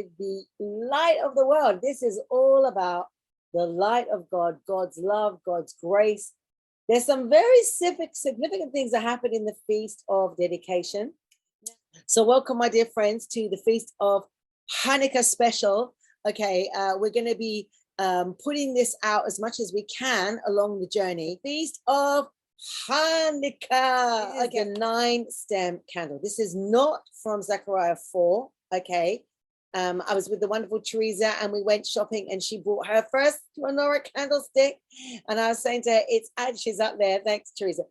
with the light of the world. This is all about the light of God, God's love, God's grace. There's some very significant things that happen in the Feast of Dedication. So welcome, my dear friends, to the Feast of Hanukkah special. Okay, we're going to be putting this out as much as we can along the journey. Feast of Hanukkah, okay, a 9-stem candle. This is not from Zechariah 4, okay. I was with the wonderful Teresa and we went shopping and she bought her first menorah candlestick. And I was saying to her, she's up there. Thanks, Teresa.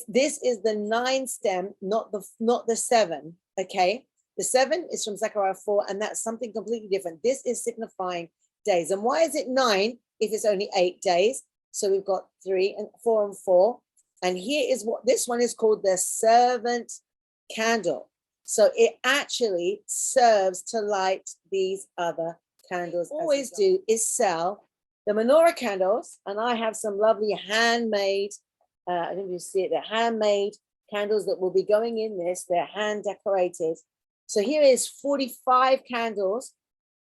This is the 9-stem, not the 7. Okay. The 7 is from Zechariah 4, and that's something completely different. This is signifying days. And why is it 9 if it's only 8 days? So we've got 3 and 4 and 4. And here is what this one is called, the servant candle. So it actually serves to light these other candles. Always do is sell the menorah candles, and I have some lovely handmade, I don't know if you see it, they're handmade candles that will be going in this. They're hand decorated. So here is 45 candles.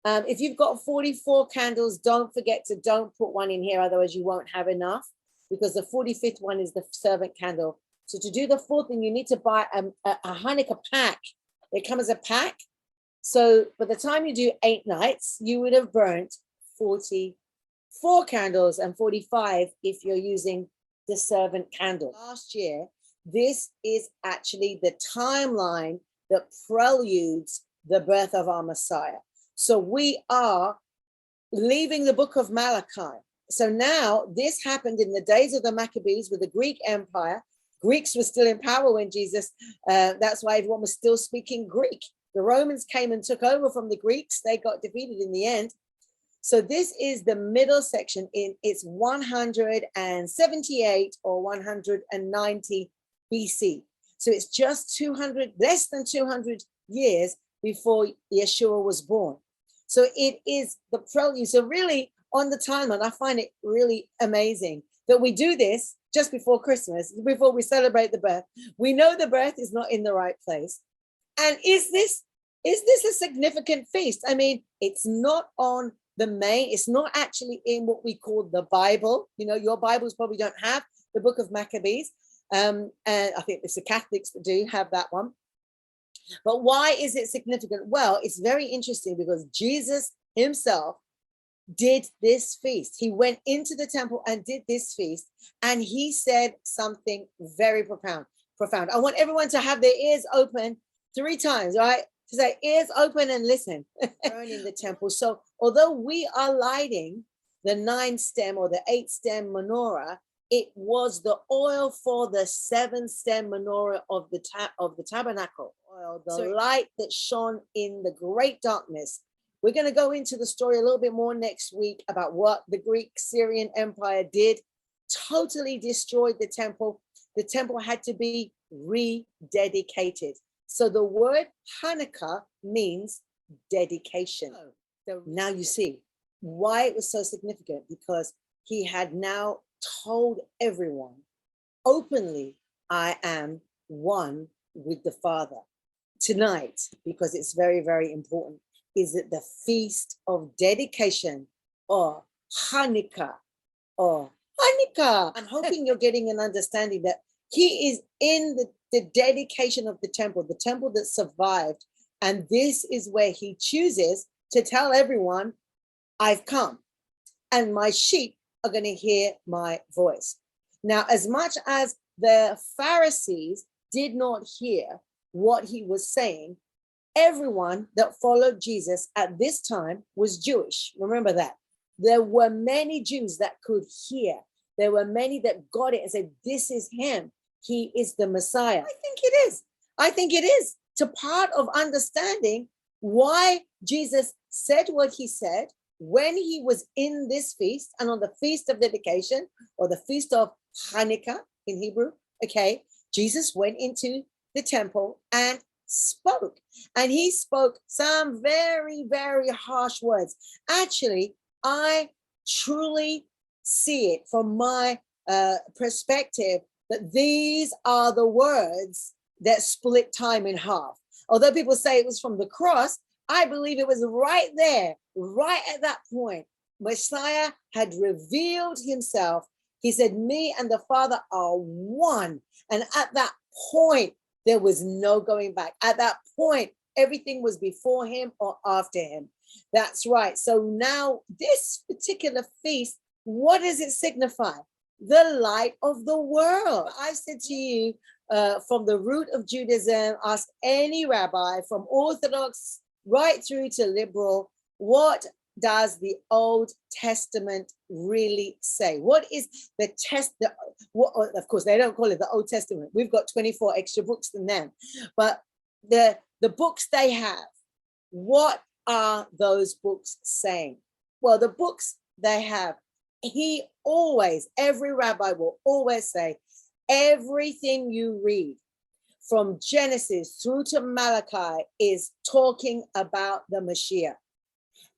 If you've got 44 candles, don't forget to don't put one in here, otherwise you won't have enough, because the 45th one is the servant candle. So to do the 4th thing, you need to buy a Hanukkah pack. They come as a pack. So by the time you do 8 nights, you would have burnt 44 candles and 45 if you're using the servant candle. Last year, this is actually the timeline that preludes the birth of our Messiah. So we are leaving the book of Malachi. So now this happened in the days of the Maccabees with the Greek Empire. Greeks were still in power when Jesus, that's why everyone was still speaking Greek. The Romans came and took over from the Greeks. They got defeated in the end. So this is the middle section. It's 178 or 190 BC. So it's just less than 200 years before Yeshua was born. So it is the prelude. So really on the timeline, I find it really amazing that we do this just before Christmas, before we celebrate the birth. We know the birth is not in the right place. And is this a significant feast? I mean, it's not on the main, it's not actually in what we call the Bible. You know, your Bibles probably don't have the book of Maccabees. And I think it's the Catholics that do have that one. But why is it significant? Well, it's very interesting because Jesus himself did this feast. He went into the temple and did this feast, and he said something very profound. I want everyone to have their ears open 3 times, right? To say ears open and listen. In the temple. So although we are lighting the 9-stem or the 8-stem menorah, it was the oil for the 7-stem menorah of the tabernacle. Oil, the light that shone in the great darkness. We're going to go into the story a little bit more next week about what the Greek Syrian Empire did. Totally destroyed the temple. The temple had to be rededicated. So the word Hanukkah means dedication. So now you see why it was so significant, because he had now told everyone openly, I am one with the Father. Tonight, because it's very, very important, is it the Feast of Dedication, or Hanukkah, or Hanukkah. I'm hoping you're getting an understanding that he is in the dedication of the temple that survived. And this is where he chooses to tell everyone, I've come and my sheep are going to hear my voice. Now, as much as the Pharisees did not hear what he was saying, everyone that followed Jesus at this time was Jewish. Remember that. There were many Jews that could hear. There were many that got it and said, this is him. He is the Messiah. I think it is. I think it is to part of understanding why Jesus said what he said when he was in this feast, and on the Feast of Dedication, or the Feast of Hanukkah in Hebrew. Okay. Jesus went into the temple and spoke, and he spoke some very, very harsh words. Actually, I truly see it from my perspective that these are the words that split time in half. Although people say it was from the cross, I believe it was right there, right at that point, Messiah had revealed himself. He said, me and the Father are one. And at that point, there was no going back. At that point, everything was before him or after him. That's right. So now this particular feast, what does it signify? The light of the world. I said to you, from the root of Judaism, ask any rabbi from Orthodox right through to liberal, what does the Old Testament really say? What is the of course, they don't call it the Old Testament. We've got 24 extra books than them. But the books they have, what are those books saying? Well, the books they have, every rabbi will always say, everything you read from Genesis through to Malachi is talking about the Mashiach.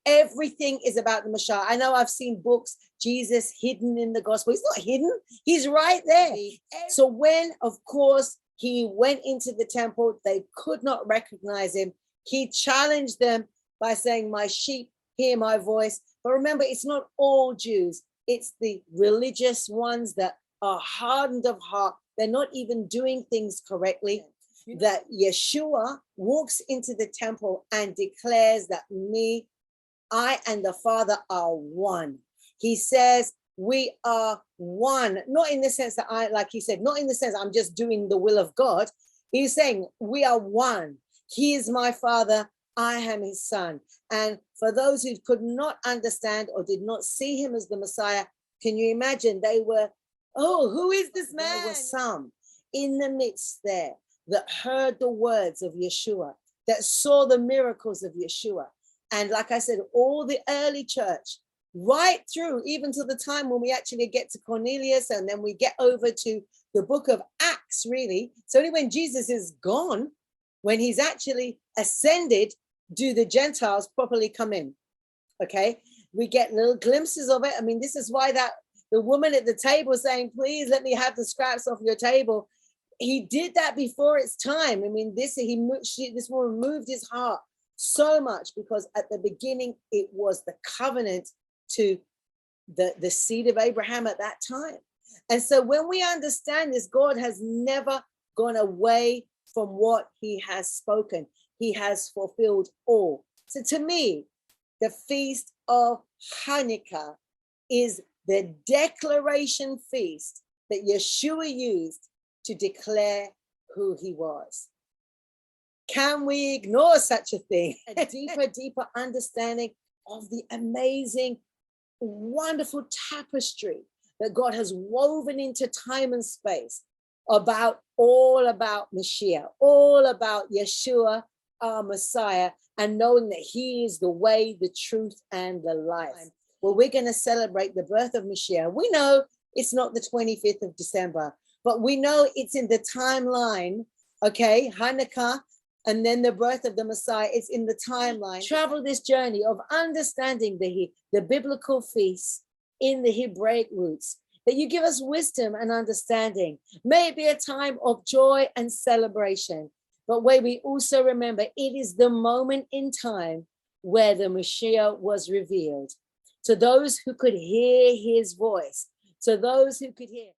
Everything is about the Messiah. I know I've seen books, Jesus hidden in the gospel. He's not hidden. He's right there. So when, of course, he went into the temple, they could not recognize him. He challenged them by saying, my sheep hear my voice. But remember, it's not all Jews. It's the religious ones that are hardened of heart. They're not even doing things correctly. That Yeshua walks into the temple and declares that I and the Father are one. He says, we are one, not in the sense that like he said, not in the sense I'm just doing the will of God. He's saying we are one. He is my Father, I am his son. And for those who could not understand or did not see him as the Messiah, can you imagine? They were, oh, who is this man? There were some in the midst there that heard the words of Yeshua, that saw the miracles of Yeshua. And like I said, all the early church, right through, even to the time when we actually get to Cornelius, and then we get over to the book of Acts, really. It's only when Jesus is gone, when he's actually ascended, do the Gentiles properly come in. Okay, we get little glimpses of it. I mean, this is why the woman at the table saying, please let me have the scraps off your table. He did that before its time. I mean, this woman moved his heart so much, because at the beginning it was the covenant to the seed of Abraham at that time. And so when we understand this, God has never gone away from what he has spoken. He has fulfilled all. So to me, the feast of Hanukkah is the declaration feast that Yeshua used to declare who he was. Can we ignore such a thing? A deeper understanding of the amazing, wonderful tapestry that God has woven into time and space all about Mashiach, all about Yeshua, our Messiah, and knowing that he is the way, the truth, and the life. Well, we're going to celebrate the birth of Mashiach. We know it's not the 25th of December, but we know it's in the timeline, okay? Hanukkah, and then the birth of the Messiah, it's in the timeline. Travel this journey of understanding the biblical feasts in the Hebraic roots, that you give us wisdom and understanding. May it be a time of joy and celebration, but where we also remember it is the moment in time where the Mashiach was revealed. To those who could hear his voice, to those who could hear.